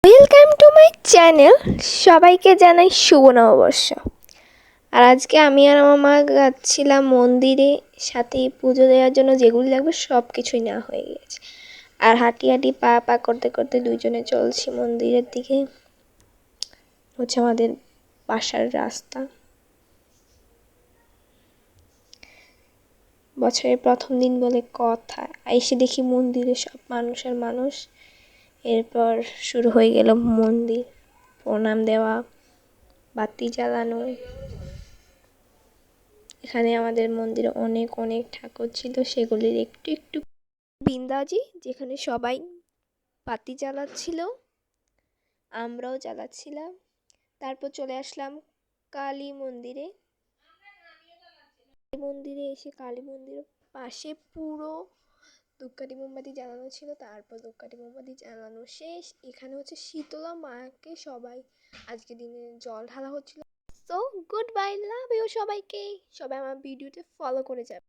Welcome to my channel. সবাইকে জানাই শুভ নববর্ষ। আর আজকে আমি আর আমার মা যাচ্ছিলাম মন্দিরে, সাথে পুজো দেওয়ার জন্য যেগুলি লাগবে সব কিছুই নেওয়া হয়ে গেছে। আর হাঁটি হাঁটি পা পা করতে করতে দুইজনে চলছি মন্দিরের দিকে। হচ্ছে আমাদের বাসার রাস্তা। বছরের প্রথম দিন বলে কথা, এসে দেখি মন্দিরে সব মানুষ আর মানুষ। এরপর শুরু হয়ে গেল মন্দির, প্রণাম দেওয়া, বাতি জ্বালানো। এখানে আমাদের মন্দিরে অনেক অনেক ঠাকুর ছিল, সেগুলির একটু একটু বিন্দাজি, যেখানে সবাই বাতি জ্বালাচ্ছিল, আমরাও জ্বালাচ্ছিলাম। তারপর চলে আসলাম কালী মন্দিরে। মন্দিরে এসে কালী মন্দিরের পাশে পুরো ধূপকাঠি মোমবাতি জ্বালানো ছিল। তারপর ধূপকাঠি মোমবাতি জ্বালানো শেষ, এখানে হচ্ছে শীতলা মাকে সবাই আজকে দিনে জল ঢালা হচ্ছিল। So goodbye, love you সবাইকে। সবাই আমার ভিডিওতে ফলো করে যাবে।